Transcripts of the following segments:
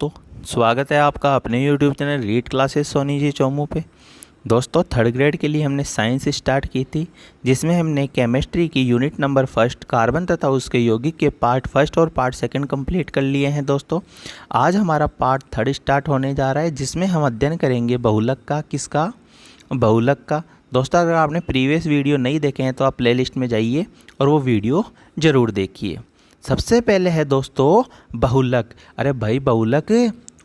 दोस्तों, स्वागत है आपका अपने YouTube channel read classes Soni ji Chomu पे। दोस्तों, थर्ड ग्रेड के लिए हमने साइंस स्टार्ट की थी, जिसमें हमने केमिस्ट्री की यूनिट नंबर फर्स्ट कार्बन तथा उसके यौगिक के पार्ट फर्स्ट और पार्ट सेकंड कंप्लीट कर लिए हैं। दोस्तों, आज हमारा पार्ट थर्ड स्टार्ट होने जा रहा है, जिसमें हम अध्ययन करेंगे बहुलक का। किसका? बहुलक का। दोस्तों, अगर आपने प्रीवियस वीडियो नहीं देखे हैं तो आप प्लेलिस्ट में जाइए और वो वीडियो ज़रूर देखिए। सबसे पहले है दोस्तों बहुलक। अरे भाई, बहुलक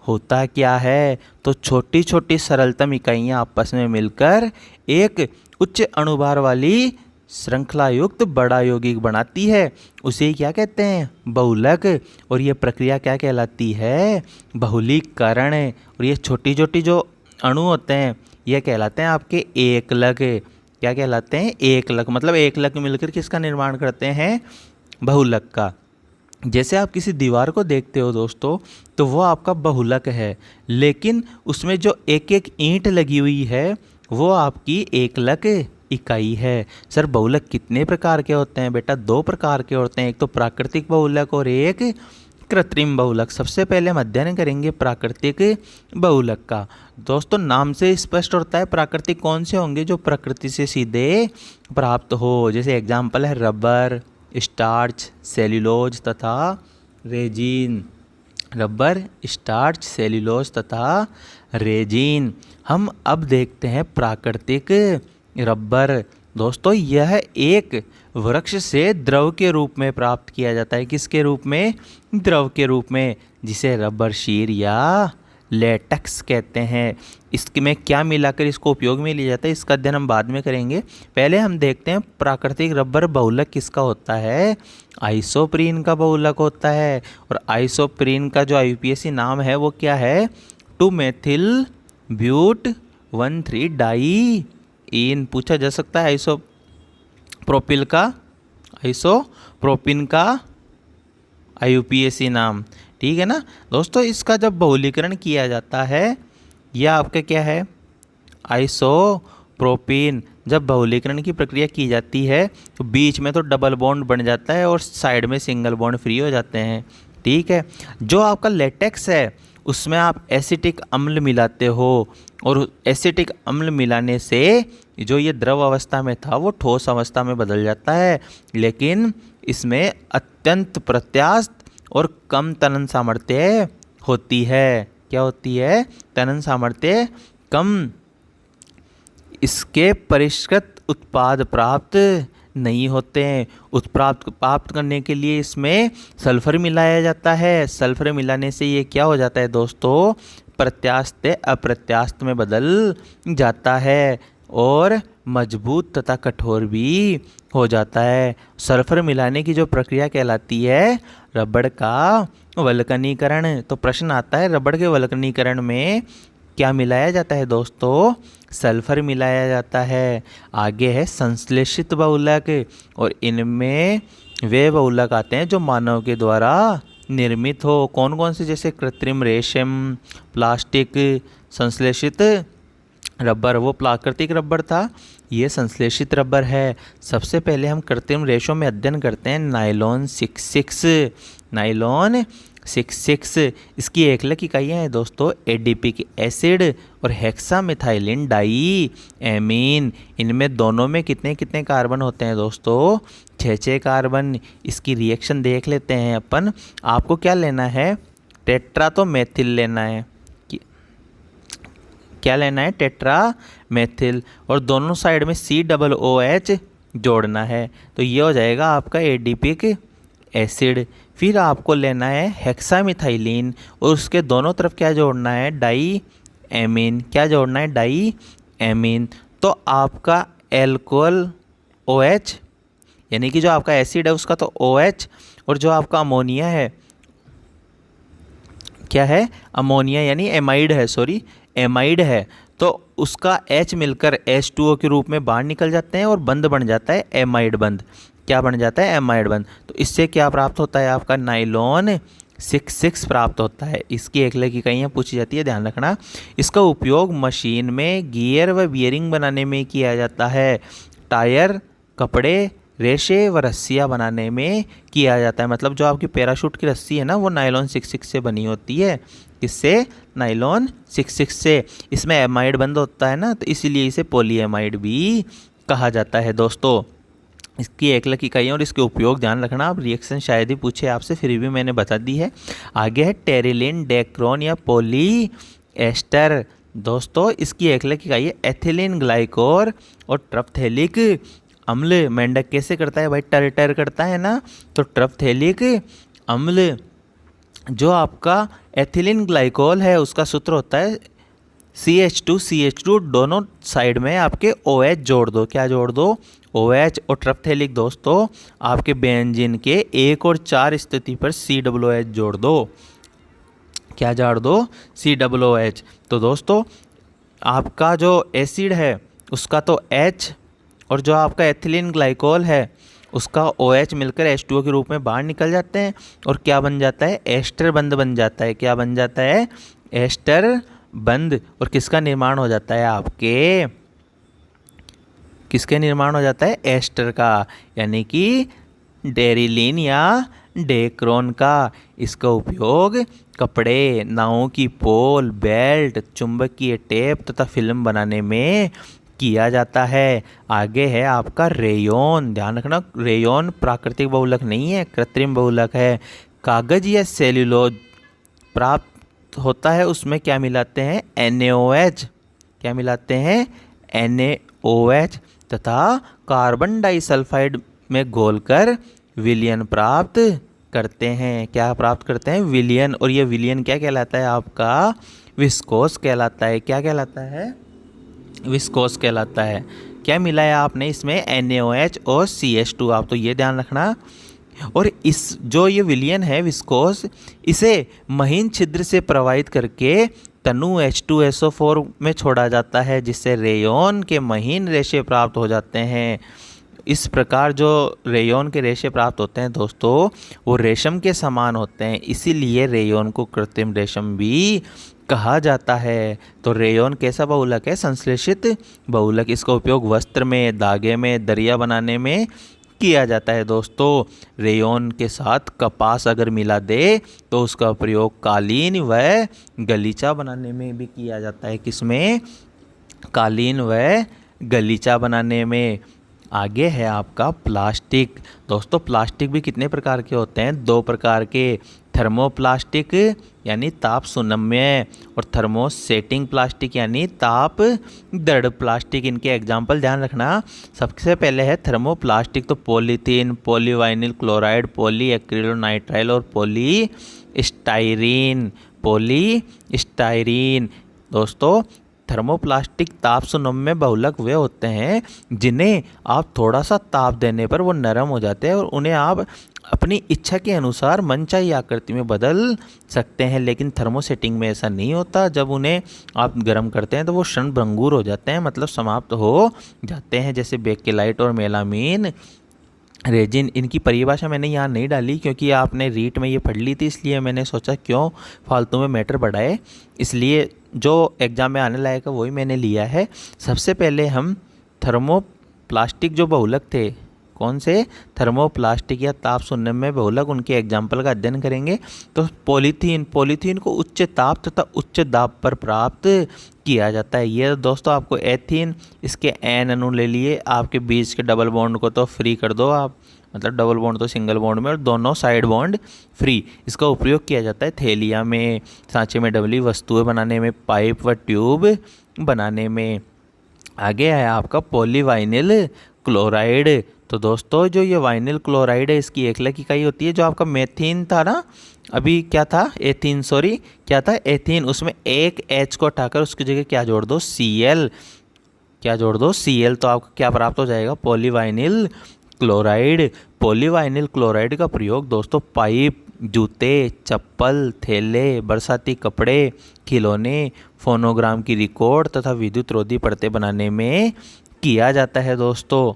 होता क्या है? तो छोटी छोटी सरलतम इकाइयाँ आपस में मिलकर एक उच्च अणुभार वाली श्रृंखला युक्त बड़ा यौगिक बनाती है। उसे क्या कहते हैं? बहुलक। और ये प्रक्रिया क्या कहलाती है? बहुलीकरण। और ये छोटी छोटी जो अणु होते हैं यह कहलाते हैं आपके एकलक। क्या कहलाते हैं? एकलक। मतलब एकलक मिलकर किसका निर्माण करते हैं? बहुलक का। जैसे आप किसी दीवार को देखते हो दोस्तों, तो वो आपका बहुलक है, लेकिन उसमें जो एक एक ईंट लगी हुई है वो आपकी एकलक इकाई है। सर, बहुलक कितने प्रकार के होते हैं? बेटा, दो प्रकार के होते हैं, एक तो प्राकृतिक बहुलक और एक कृत्रिम बहुलक। सबसे पहले हम अध्ययन करेंगे प्राकृतिक बहुलक का। दोस्तों, नाम से स्पष्ट होता है प्राकृतिक कौन से होंगे? जो प्रकृति से सीधे प्राप्त हो। जैसे एग्जाम्पल है रबर, स्टार्च, सेल्यूलोज तथा रेजिन। रबर, स्टार्च, सेल्यूलोज तथा रेजिन। हम अब देखते हैं प्राकृतिक रबर। दोस्तों, यह एक वृक्ष से द्रव के रूप में प्राप्त किया जाता है। किसके रूप में? द्रव के रूप में, जिसे रबर शीर या लेटेक्स कहते हैं। इसमें क्या मिलाकर इसको उपयोग में लिया जाता है, इसका अध्ययन हम बाद में करेंगे। पहले हम देखते हैं प्राकृतिक रबर बहुलक किसका होता है? आइसोप्रीन का बहुलक होता है। और आइसोप्रीन का जो IUPAC नाम है वो क्या है? 2-मेथिल ब्यूट 1,3 डाई इन। पूछा जा सकता है आइसोप्रोपिल का, आइसोप्रोपिन का IUPAC नाम। ठीक है ना दोस्तों। इसका जब बहुलीकरण किया जाता है, यह आपका क्या है? आइसोप्रोपिन। जब बहुलीकरण की प्रक्रिया की जाती है तो बीच में तो डबल बॉन्ड बन जाता है और साइड में सिंगल बॉन्ड फ्री हो जाते हैं। ठीक है। जो आपका लेटेक्स है उसमें आप एसिटिक अम्ल मिलाते हो, और एसिटिक अम्ल मिलाने से जो ये द्रव अवस्था में था वो ठोस अवस्था में बदल जाता है, लेकिन इसमें अत्यंत प्रत्यास्थ और कम तनन सामर्थ्य होती है। क्या होती है? तनन सामर्थ्य कम। इसके परिष्कृत उत्पाद प्राप्त नहीं होते हैं। उत्पाद प्राप्त करने के लिए इसमें सल्फर मिलाया जाता है। सल्फर मिलाने से ये क्या हो जाता है दोस्तों? प्रत्यास्थ अप्रत्यास्थ में बदल जाता है और मजबूत तथा कठोर भी हो जाता है। सल्फर मिलाने की जो प्रक्रिया कहलाती है रबड़ का वल्कनीकरण। तो प्रश्न आता है, रबड़ के वल्कनीकरण में क्या मिलाया जाता है दोस्तों? सल्फर मिलाया जाता है। आगे है संश्लेषित बहुलक, और इनमें वे बहुलक आते हैं जो मानव के द्वारा निर्मित हो। कौन कौन से? जैसे कृत्रिम रेशम, प्लास्टिक। संश्लेषित रबर वो प्राकृतिक रबर था, ये संश्लेषित रबर है। सबसे पहले हम कृत्रिम रेशों में अध्ययन करते हैं नायलॉन 66। नायलॉन 66, इसकी एकलक इकाइयाँ हैं दोस्तों एडिपिक एसिड और हेक्सामिथाइलिन डाई एमीन। इनमें दोनों में कितने कितने कार्बन होते हैं दोस्तों? 6 कार्बन। इसकी रिएक्शन देख लेते हैं अपन। आपको क्या लेना है? टेट्रा तो मेथिल लेना है। क्या लेना है? Tetra methyl. और दोनों साइड में COOH जोड़ना है, तो ये हो जाएगा आपका एडिपिक एसिड। फिर आपको लेना है हेक्सामिथाइलिन, और उसके दोनों तरफ क्या जोड़ना है? Diamine. क्या जोड़ना है? Diamine. तो आपका एल्कोहल OH, यानी कि जो आपका एसिड है उसका तो OH, और जो आपका अमोनिया है क्या है? अमोनिया यानी एमाइड है, सॉरी एमाइड है, तो उसका H मिलकर H2O के रूप में बाहर निकल जाते हैं और बंध बन जाता है एमाइड बंध। क्या बन जाता है? एमाइड बंध। तो इससे क्या प्राप्त होता है? आपका नायलॉन 66 प्राप्त होता है। इसकी एकलक इकाइयाँ पूछी जाती है, ध्यान रखना। इसका उपयोग मशीन में गियर व बियरिंग बनाने में किया जाता है। टायर, कपड़े, रेशे व रस्सियाँ बनाने में किया जाता है। मतलब जो आपकी पैराशूट की रस्सी है ना, वो नायलॉन 66 से बनी होती है। किससे? नायलॉन 66 से। इसमें एमाइड बंद होता है ना, तो इसीलिए इसे पॉलीएमाइड भी कहा जाता है दोस्तों। इसकी एकलक इकाइयाँ और इसके उपयोग ध्यान रखना, आप रिएक्शन शायद ही पूछे आपसे, फिर भी मैंने बता दी है। आगे है टेरिलिन, डेक्रोन या पोली एस्टर। दोस्तों इसकी एकलक इकाई है एथिलीन ग्लाइकोल और ट्रप्थेलिक अम्ल। मेंढक कैसे करता है भाई? टर टर करता है ना, तो ट्रप्थेलिक अम्ल। जो आपका एथिलीन ग्लाइकोल है उसका सूत्र होता है CH2 दोनों साइड में आपके OH जोड़ दो। क्या जोड़ दो? OH। और ट्रप्थेलिक दोस्तों आपके बेंजीन के 1 और 4 स्थिति पर COOH जोड़ दो। क्या जोड़ दो? COOH। तो दोस्तों आपका जो एसिड है उसका तो H, और जो आपका एथिलीन ग्लाइकोल है उसका OH मिलकर H2O के रूप में बाहर निकल जाते हैं और क्या बन जाता है? एस्टर बंद बन जाता है। क्या बन जाता है? एस्टर बंद। और किसका निर्माण हो जाता है? आपके किसके निर्माण हो जाता है? एस्टर का, यानी कि डेरिलीन या डेक्रोन का। इसका उपयोग कपड़े, नावों की पोल, बेल्ट, चुंबकीय टेप तथा फिल्म बनाने में किया जाता है। आगे है आपका रेयोन। ध्यान रखना, रेयोन प्राकृतिक बहुलक नहीं है, कृत्रिम बहुलक है। कागज या सेल्यूलोज प्राप्त होता है, उसमें क्या मिलाते हैं? NaOH। क्या मिलाते हैं? NaOH। तथा कार्बन डाइसल्फाइड में घोलकर विलयन प्राप्त करते हैं। क्या प्राप्त करते हैं? विलयन। और ये विलयन क्या कहलाता है? आपका विस्कोस कहलाता है। क्या कहलाता है? विस्कोस कहलाता है। क्या मिलाया आपने इसमें? NaOH और CH2। आप तो ये ध्यान रखना। और इस जो ये विलयन है विस्कोस, इसे महीन छिद्र से प्रवाहित करके तनु H2SO4 में छोड़ा जाता है, जिससे रेयोन के महीन रेशे प्राप्त हो जाते हैं। इस प्रकार जो रेयोन के रेशे प्राप्त होते हैं दोस्तों, वो रेशम के समान होते हैं, इसीलिए रेयोन को कृत्रिम रेशम भी कहा जाता है। तो रेयोन कैसा बहुलक है? संश्लेषित बहुलक। इसका उपयोग वस्त्र में, धागे में, दरिया बनाने में किया जाता है दोस्तों। रेयोन के साथ कपास अगर मिला दे तो उसका प्रयोग कालीन व गलीचा बनाने में भी किया जाता है। किसमें? कालीन व गलीचा बनाने में। आगे है आपका प्लास्टिक। दोस्तों प्लास्टिक भी कितने प्रकार के होते हैं? 2 प्रकार के। थर्मोप्लास्टिक यानी ताप सुनम्य, और थर्मोसेटिंग प्लास्टिक यानी ताप दृढ़ प्लास्टिक। इनके एग्जाम्पल ध्यान रखना। सबसे पहले है थर्मोप्लास्टिक, तो पॉलीथीन, पॉलीवाइनिल क्लोराइड, पॉलीएक्रिलोनाइट्राइल और पॉलीस्टाइरीन। दोस्तों थर्मोप्लास्टिक ताप सुनम्य बहुलक वे होते हैं जिन्हें आप थोड़ा सा ताप देने पर वो नरम हो जाते हैं और उन्हें आप अपनी इच्छा के अनुसार मनचाही आकृति में बदल सकते हैं। लेकिन थर्मोसेटिंग में ऐसा नहीं होता। जब उन्हें आप गर्म करते हैं तो वो क्षणभंगुर हो जाते हैं, मतलब समाप्त हो जाते हैं, जैसे बेकेलाइट और मेलामीन रेजिन। इनकी परिभाषा मैंने यहाँ नहीं डाली क्योंकि आपने रीट में ये पढ़ ली थी, इसलिए मैंने सोचा क्यों फालतू में मैटर बढ़ाए, इसलिए जो एग्ज़ाम में आने लायक है वही मैंने लिया है। सबसे पहले हम थर्मोप्लास्टिक जो बहुलक थे, कौन से? थर्मोप्लास्टिक या ताप सुनम्य बहुलक, उनके एग्जाम्पल का अध्ययन करेंगे। तो पॉलीथीन को उच्च ताप तथा उच्च दाब पर प्राप्त किया जाता है। ये दोस्तों आपको एथीन, इसके एन अणु ले लिए, आपके बीच के डबल बॉन्ड को तो फ्री कर दो आप, मतलब डबल बॉन्ड तो सिंगल बॉन्ड में और दोनों साइड बॉन्ड फ्री। इसका उपयोग किया जाता है थैलिया में, सांचे में डबली वस्तुएं बनाने में, पाइप व ट्यूब बनाने में। आगे है आपका पॉलीवाइनिल क्लोराइड। तो दोस्तों जो ये वाइनिल क्लोराइड है इसकी एकलक इकाई होती है, जो आपका मेथीन था ना, अभी क्या था? एथीन, सॉरी क्या था? एथीन। उसमें एक H को हटाकर उसकी जगह क्या जोड़ दो? Cl। क्या जोड़ दो? Cl। तो आपको क्या प्राप्त हो जाएगा? पॉलीवाइनिल क्लोराइड। पॉलीवाइनिल क्लोराइड का प्रयोग दोस्तों पाइप, जूते, चप्पल, थैले, बरसाती कपड़े, खिलौने, फोनोग्राम की रिकॉर्ड तथा विद्युत रोधी परतें बनाने में किया जाता है दोस्तों।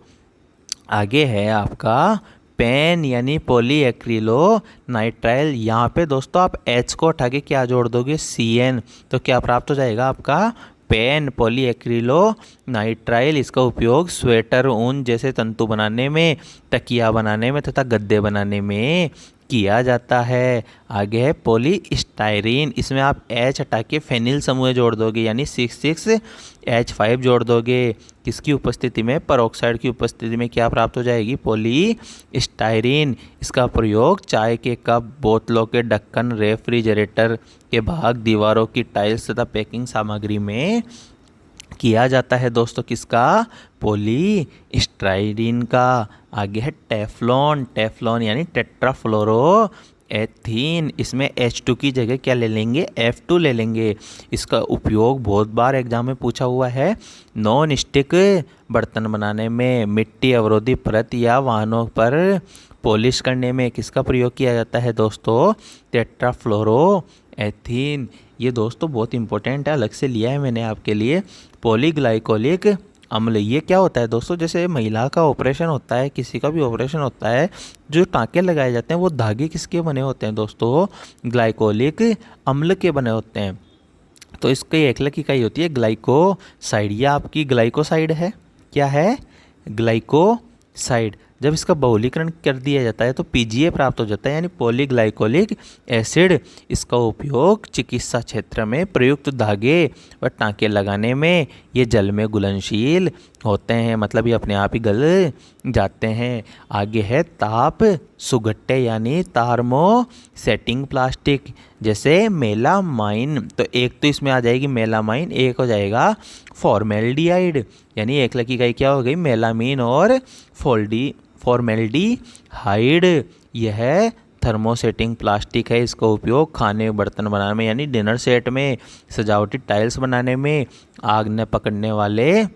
आगे है आपका पेन यानी पॉलीएक्रिलोनाइट्राइल। यहाँ पे दोस्तों आप H को उठा के क्या जोड़ दोगे? Cn। तो क्या प्राप्त हो जाएगा आपका? पेन पॉलीएक्रिलोनाइट्राइल, इसका उपयोग स्वेटर, ऊन जैसे तंतु बनाने में, तकिया बनाने में तथा गद्दे बनाने में किया जाता है। आगे है पॉलीस्टायरीन, इसमें आप H हटा के फेनिल समूह जोड़ दोगे यानी 6,6H5 जोड़ दोगे। किसकी उपस्थिति में? परऑक्साइड की उपस्थिति में क्या प्राप्त हो जाएगी? पॉलीस्टायरीन। इसका प्रयोग चाय के कप, बोतलों के ढक्कन, रेफ्रिजरेटर के भाग, दीवारों की टाइल्स तथा पैकिंग सामग्री में किया जाता है दोस्तों। किसका? पॉलीस्टायरीन का। आगे है टेफ्लॉन यानी टेट्राफ्लोरो एथीन, इसमें H2 की जगह क्या ले लेंगे? F2 ले लेंगे। इसका उपयोग बहुत बार एग्जाम में पूछा हुआ है नॉन स्टिक बर्तन बनाने में, मिट्टी अवरोधी परत या वाहनों पर पॉलिश करने में किसका प्रयोग किया जाता है दोस्तों? Tetrafluoro ethene. ये दोस्तों बहुत इंपॉर्टेंट है, अलग से लिया है मैंने आपके लिए। पॉलीग्लाइकोलिक अम्ल, ये क्या होता है दोस्तों? जैसे महिला का ऑपरेशन होता है, किसी का भी ऑपरेशन होता है, जो टाँके लगाए जाते हैं वो धागे किसके बने होते हैं दोस्तों? ग्लाइकोलिक अम्ल के बने होते हैं। तो इसकी एकलक इकाई होती है ग्लाइकोसाइड। ये आपकी ग्लाइकोसाइड है। क्या है? ग्लाइकोसाइड। जब इसका बहुलीकरण कर दिया जाता है तो PGA प्राप्त हो जाता है यानी पॉलीग्लाइकोलिक एसिड। इसका उपयोग चिकित्सा क्षेत्र में प्रयुक्त धागे व टाँके लगाने में, ये जल में घुलनशील होते हैं, मतलब ये अपने आप ही गल जाते हैं। आगे है ताप सुगट्टे यानी थर्मोसेटिंग प्लास्टिक, जैसे मेलामाइन। तो एक तो इसमें आ जाएगी मेलामाइन, एक हो जाएगा फॉर्मेल्डिहाइड, यानी एकलक इकाई क्या हो गई? मेलामीन और फॉर्मेल्डिहाइड। यह थर्मोसेटिंग प्लास्टिक है। इसका उपयोग खाने बर्तन बनाने में यानी डिनर सेट में, सजावटी टाइल्स बनाने में, आग न पकड़ने वाले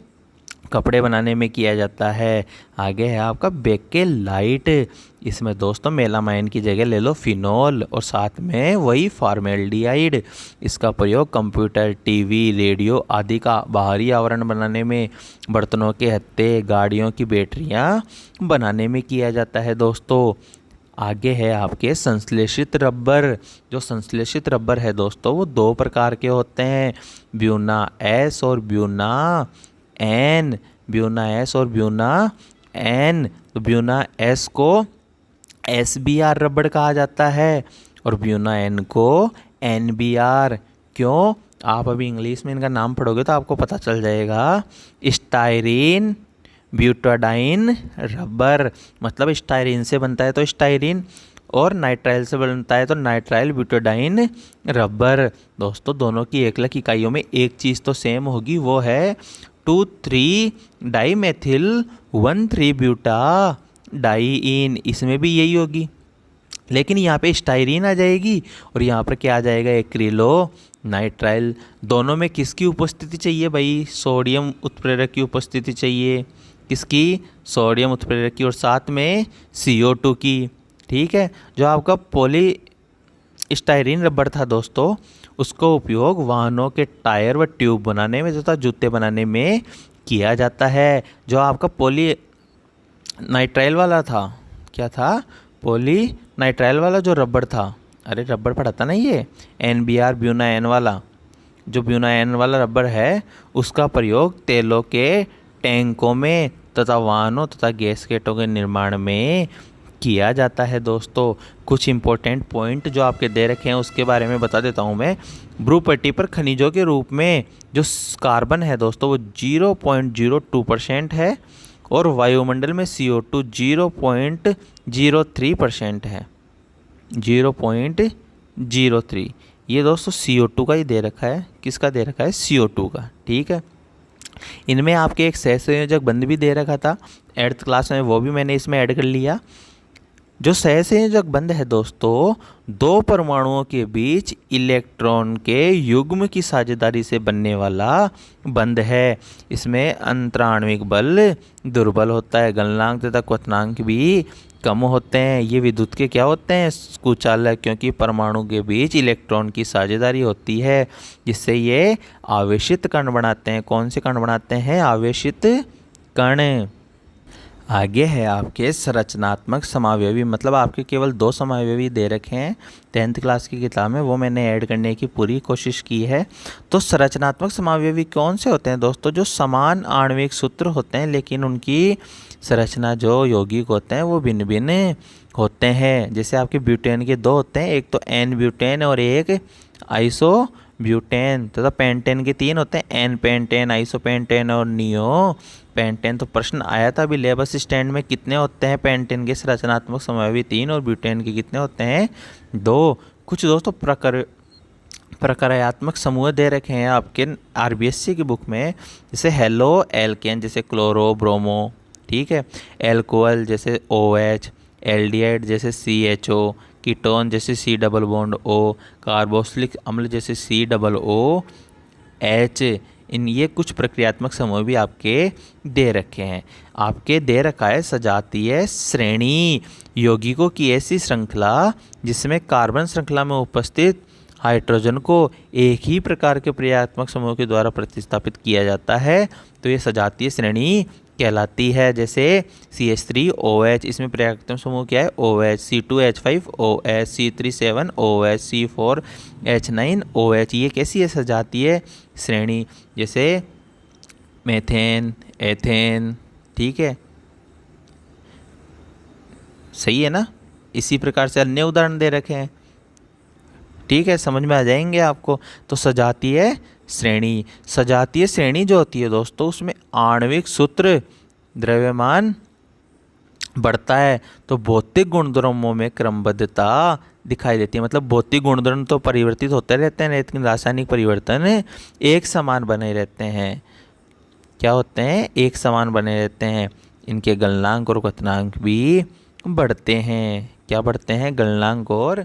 कपड़े बनाने में किया जाता है। आगे है आपका बेकेलाइट। इसमें दोस्तों मेलामाइन की जगह ले लो फिनोल और साथ में वही फॉर्मेल्डिहाइड। इसका प्रयोग कंप्यूटर, टीवी, रेडियो आदि का बाहरी आवरण बनाने में, बर्तनों के हत्थे, गाड़ियों की बैटरियां बनाने में किया जाता है दोस्तों। आगे है आपके संश्लेषित रबर। जो संश्लेषित रबर है दोस्तों वो दो प्रकार के होते हैं, ब्यूना S और ब्यूना N। ब्यूना S और ब्यूना N। तो ब्यूना S को SBR रबड़ कहा जाता है और ब्यूना N को NBR। क्यों? आप अभी इंग्लिश में इनका नाम पढ़ोगे तो आपको पता चल जाएगा। स्टायरीन ब्यूटाडाइन रबर, मतलब स्टायरीन से बनता है तो स्टायरीन, और नाइट्राइल से बनता है तो नाइट्राइल ब्यूटाडाइन रबर। दोस्तों दोनों की एकलक इकाइयों में एक चीज़ तो सेम होगी, वो है 2,3-डाईमेथिल 1,3-ब्यूटाडाईन। इसमें भी यही होगी, लेकिन यहाँ पे स्टायरीन आ जाएगी और यहाँ पर क्या आ जाएगा? एक्रिलोनाइट्राइल। दोनों में किसकी उपस्थिति चाहिए भाई? सोडियम उत्प्रेरक की उपस्थिति चाहिए। किसकी? सोडियम उत्प्रेरक की, और साथ में CO2 की। ठीक है। जो आपका पॉलीस्टायरीन रबर था दोस्तों, उसका उपयोग वाहनों के टायर व ट्यूब बनाने में तथा जूते बनाने में किया जाता है। जो आपका पॉलीनाइट्राइल वाला था, क्या था? पॉलीनाइट्राइल वाला जो रबर था, अरे रबर पड़ा था ना ये, NBR ब्यूना N वाला। जो ब्यूना N वाला रबर है उसका प्रयोग तेलों के टैंकों में तथा वाहनों तथा गैसकेटों के निर्माण में किया जाता है दोस्तों। कुछ इंपॉर्टेंट पॉइंट जो आपके दे रखे हैं उसके बारे में बता देता हूँ मैं। भ्रूपट्टी पर खनिजों के रूप में जो कार्बन है दोस्तों वो 0.02% है और वायुमंडल में CO2 0.03% है। 0.03। ये दोस्तों CO2 का ही दे रखा है। किसका दे रखा है? CO2 का। ठीक है। इनमें आपके एक सहसंयोजक बंध भी दे रखा था 8th क्लास में, वो भी मैंने इसमें ऐड कर लिया। जो सहसंयोजक बंध है दोस्तों, दो परमाणुओं के बीच इलेक्ट्रॉन के युग्म की साझेदारी से बनने वाला बंध है। इसमें अंतराण्विक बल दुर्बल होता है, गलनांक तथा क्वथनांक भी कम होते हैं। ये विद्युत के क्या होते हैं? कुचालक, क्योंकि परमाणु के बीच इलेक्ट्रॉन की साझेदारी होती है जिससे ये आवेशित कण बनाते हैं। कौन से कण बनाते हैं? आवेशित कण। आगे है आपके संरचनात्मक समावयवी, मतलब आपके केवल 2 समावयवी दे रखे हैं 10th क्लास की किताब में, वो मैंने ऐड करने की पूरी कोशिश की है। तो संरचनात्मक समावयवी कौन से होते हैं दोस्तों? जो समान आणविक सूत्र होते हैं लेकिन उनकी संरचना जो यौगिक होते हैं वो भिन्न भिन्न होते हैं। जैसे आपके ब्यूटेन के 2 होते हैं, एक तो एन ब्यूटेन और एक आइसो ब्यूटेन, तथा पेंटेन के 3 होते हैं, एन पेंटेन, आइसो पेंटेन और नियो पेंटेन। तो प्रश्न आया था अभी लेबस स्टैंड में, कितने होते हैं पेंटेन के संरचनात्मक समावयवी? 3, और ब्यूटेन के कितने होते हैं? 2। कुछ दोस्तों प्रकार्यात्मक समूह दे रखे हैं आपके आरबीएससी की बुक में, जैसे हेलो एल्केन जैसे क्लोरो ब्रोमो, ठीक है, एल्कोहल जैसे OH, एल्डिहाइड जैसे CHO, कीटोन जैसे C double bond O, carboxylic अम्ल जैसे COOH। इन ये कुछ प्रक्रियात्मक समूह भी आपके दे रखे हैं। आपके दे रखा है सजातीय श्रेणी, यौगिकों की ऐसी श्रृंखला जिसमें कार्बन श्रृंखला में उपस्थित हाइड्रोजन को एक ही प्रकार के प्रक्रियात्मक समूह के द्वारा प्रतिस्थापित किया जाता है, तो ये सजातीय श्रेणी कहलाती है। जैसे CH3OH, इसमें प्रक्रियात्मक समूह क्या है? OH, C2H5OH, C37OH, C4H9OH। ये कैसी है? सजातीय श्रेणी। जैसे मेथेन, एथेन, ठीक है, सही है ना? इसी प्रकार से अन्य उदाहरण दे रखे हैं, ठीक है, समझ में आ जाएंगे आपको। तो सजातीय श्रेणी, सजातीय श्रेणी जो होती है दोस्तों, उसमें आणविक सूत्र द्रव्यमान बढ़ता है तो भौतिक गुणधर्मों में क्रमबद्धता दिखाई देती है। मतलब भौतिक गुणधर्म तो परिवर्तित होते रहते हैं लेकिन रासायनिक परिवर्तन एक समान बने रहते हैं। क्या होते हैं? एक समान बने रहते हैं। इनके गलनांक और क्वथनांक भी बढ़ते हैं। क्या बढ़ते हैं? गलनांक और,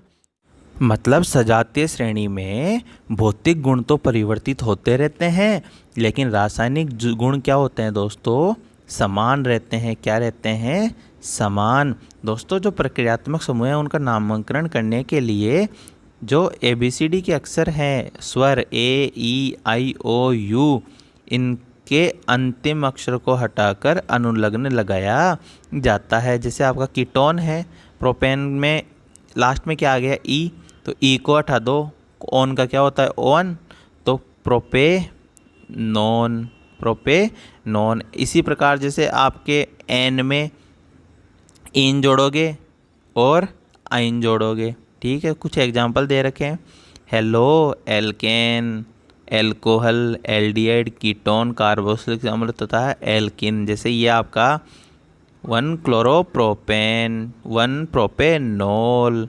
मतलब सजातीय श्रेणी में भौतिक गुण तो परिवर्तित होते रहते हैं लेकिन रासायनिक गुण क्या होते हैं दोस्तों? समान रहते हैं। क्या रहते हैं? समान। दोस्तों जो प्रक्रियात्मक समूह है उनका नामकरण करने के लिए जो ABCD के अक्षर हैं, स्वर A, E, I, O, U, इनके अंतिम अक्षर को हटाकर अनुलग्न लगाया जाता है। जैसे आपका कीटोन है, प्रोपेन में लास्ट में क्या आ गया? E, तो E को हटा दो, ओन का क्या होता है? ओन, तो प्रोपेनॉन, प्रोपेनॉन। इसी प्रकार जैसे आपके N में इन जोड़ोगे और आइन जोड़ोगे, ठीक है। कुछ एग्जाम्पल दे रखे हैं, halo, alkane, alcohol, aldehyde, ketone, carboxylic अम्ल तथा एल्किन। जैसे ये आपका 1 chloropropane, 1 propanol,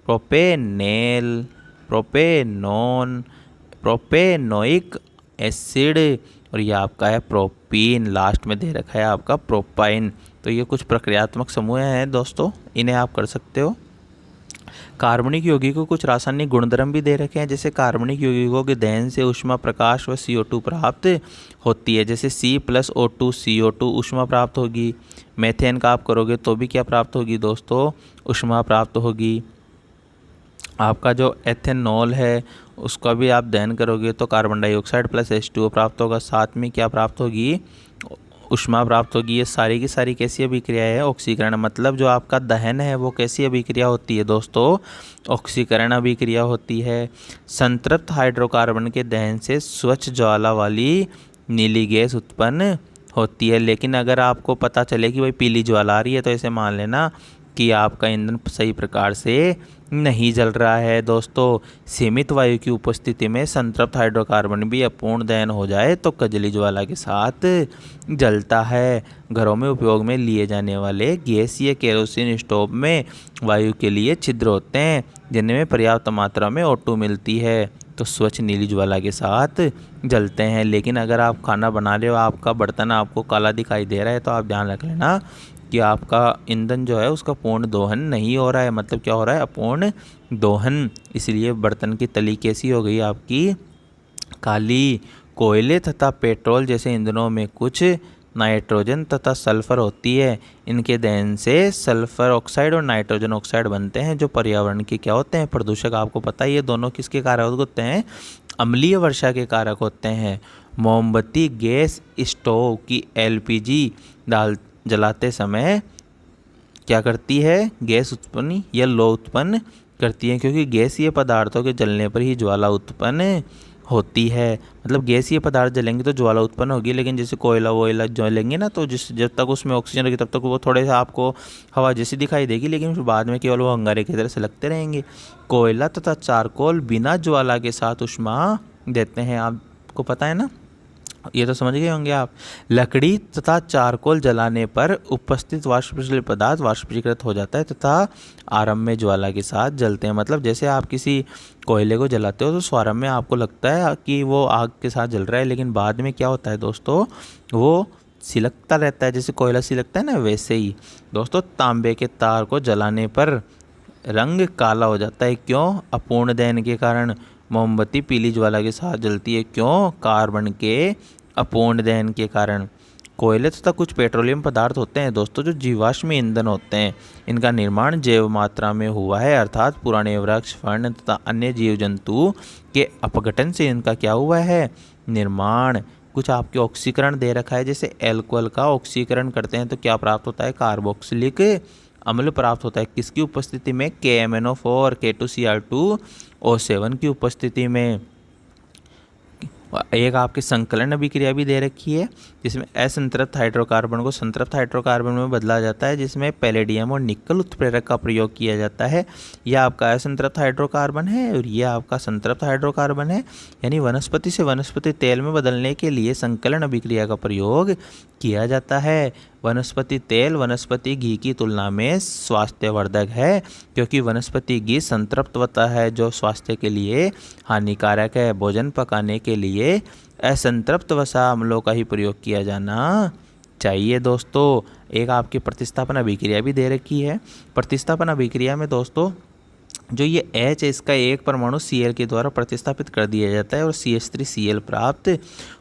propanal, propanone, propanoic acid, और ये आपका है प्रोपीन। लास्ट में दे रखा है आपका प्रोपाइन। तो ये कुछ प्रक्रियात्मक समूह हैं दोस्तों, इन्हें आप कर सकते हो। कार्बनिक यौगिकों को कुछ रासायनिक गुणधर्म भी दे रखे हैं। जैसे कार्बनिक यौगिकों के दहन से ऊष्मा, प्रकाश व CO2 प्राप्त होती है। जैसे C+O2 CO2 ऊष्मा प्राप्त होगी। मेथेन का आप करोगे तो भी क्या प्राप्त होगी दोस्तों? ऊष्मा प्राप्त होगी। आपका जो एथेनॉल है उसका भी आप दहन करोगे तो कार्बन डाइऑक्साइड प्लस H2O प्राप्त होगा। साथ में क्या प्राप्त होगी? ऊष्मा प्राप्त होगी। ये सारी की सारी कैसी अभिक्रिया है? ऑक्सीकरण। मतलब जो आपका दहन है वो कैसी अभिक्रिया होती है दोस्तों? ऑक्सीकरण अभिक्रिया होती है। संतृप्त हाइड्रोकार्बन के दहन से स्वच्छ ज्वाला वाली नीली गैस उत्पन्न होती है। लेकिन अगर आपको पता चले कि भाई पीली ज्वाला आ रही है तो ऐसे मान लेना कि आपका ईंधन सही प्रकार से नहीं जल रहा है। दोस्तों सीमित वायु की उपस्थिति में संतृप्त हाइड्रोकार्बन भी अपूर्ण दहन हो जाए तो कजली ज्वाला के साथ जलता है। घरों में उपयोग में लिए जाने वाले गैस या केरोसिन स्टोव में वायु के लिए छिद्र होते हैं जिनमें पर्याप्त मात्रा में O2 मिलती है तो स्वच्छ नीली ज्वाला के साथ जलते हैं। लेकिन अगर आप खाना बना रहे हो, आपका बर्तन आपको काला दिखाई दे रहा है तो आप ध्यान रख लेना कि आपका ईंधन जो है उसका पूर्ण दोहन नहीं हो रहा है। मतलब क्या हो रहा है? अपूर्ण दोहन। इसलिए बर्तन की तली कैसी हो गई आपकी? काली। कोयले तथा पेट्रोल जैसे ईंधनों में कुछ नाइट्रोजन तथा सल्फर होती है। इनके दहन से सल्फर ऑक्साइड और नाइट्रोजन ऑक्साइड बनते हैं जो पर्यावरण के क्या होते हैं? प्रदूषक। आपको पता है ये दोनों किसके कारक होते हैं? अम्लीय वर्षा के कारक होते हैं। मोमबत्ती, गैस स्टोव की LPG जलाते समय क्या करती है, गैस उत्पन्न या लौ उत्पन्न करती है, क्योंकि गैसीय पदार्थों के जलने पर ही ज्वाला उत्पन्न होती है। मतलब गैसीय पदार्थ जलेंगे तो ज्वाला उत्पन्न होगी, लेकिन जैसे कोयला वोयला जलेंगे ना, तो जब तक उसमें ऑक्सीजन रहेगी तब तक वो थोड़े से आपको हवा जैसी दिखाई देगी, लेकिन फिर बाद में केवल वो अंगारे की तरह से लगते रहेंगे। कोयला तथा चारकोल बिना ज्वाला के साथ ऊष्मा देते हैं, आपको पता है ना, ये तो समझ गए होंगे आप। लकड़ी तथा चारकोल जलाने पर उपस्थित वाष्पशील पदार्थ वाष्पीकृत हो जाता है तथा आरंभ में ज्वाला के साथ जलते हैं। मतलब जैसे आप किसी कोयले को जलाते हो तो स्वारंभ में आपको लगता है कि वो आग के साथ जल रहा है, लेकिन बाद में क्या होता है दोस्तों, वो सिलकता रहता है, जैसे कोयला सिलकता है ना, वैसे ही दोस्तों तांबे के तार को जलाने पर रंग काला हो जाता है। क्यों? अपूर्ण दहन के कारण। मोमबत्ती पीली ज्वाला के साथ जलती है, क्यों? कार्बन के अपूर्ण दहन के कारण। कोयले तथा कुछ पेट्रोलियम पदार्थ होते हैं दोस्तों जो जीवाश्म ईंधन होते हैं। इनका निर्माण जैव मात्रा में हुआ है, अर्थात पुराने वृक्ष, फर्ण तथा अन्य जीव जंतु के अपघटन से इनका क्या हुआ है, निर्माण। कुछ आपके ऑक्सीकरण दे रखा है, जैसे एल्कोहल का ऑक्सीकरण करते हैं तो क्या प्राप्त होता है, कार्बोक्सिलिक अम्ल प्राप्त होता है। किसकी उपस्थिति में, KMnO4, K2Cr2O7 की उपस्थिति में। एक आपकी संकलन अभिक्रिया भी दे रखी है, जिसमें असंतृप्त हाइड्रोकार्बन को संतृप्त हाइड्रोकार्बन में बदला जाता है, जिसमें पैलेडियम और निकल उत्प्रेरक का प्रयोग किया जाता है। यह आपका असंतृप्त हाइड्रोकार्बन है और यह आपका संतृप्त हाइड्रोकार्बन है। यानी वनस्पति से वनस्पति तेल में बदलने के लिए संकलन अभिक्रिया का प्रयोग किया जाता है। वनस्पति तेल वनस्पति घी की तुलना में स्वास्थ्यवर्धक है, क्योंकि वनस्पति घी संतृप्त होता है जो स्वास्थ्य के लिए हानिकारक है। भोजन पकाने के लिए असंतृप्त वसा अम्लों का ही प्रयोग किया जाना चाहिए। दोस्तों एक आपकी प्रतिस्थापन अभिक्रिया भी दे रखी है। प्रतिस्थापन अभिक्रिया में दोस्तों जो ये H है, इसका एक परमाणु Cl के द्वारा प्रतिस्थापित कर दिया जाता है और CH3Cl प्राप्त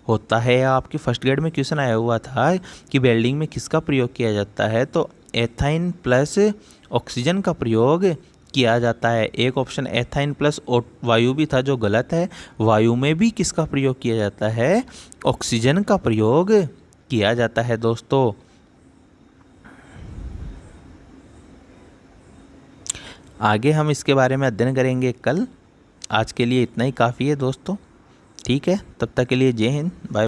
होता है। आपके फर्स्ट ग्रेड में क्वेश्चन आया हुआ था कि वेल्डिंग में किसका प्रयोग किया जाता है, तो एथाइन प्लस ऑक्सीजन का प्रयोग किया जाता है। एक ऑप्शन एथाइन प्लस वायु भी था जो गलत है। वायु में भी किसका प्रयोग किया जाता है, ऑक्सीजन का प्रयोग किया जाता है। दोस्तों आगे हम इसके बारे में अध्ययन करेंगे कल। आज के लिए इतना ही काफ़ी है दोस्तों, ठीक है, तब तक के लिए जय हिंद, बाय।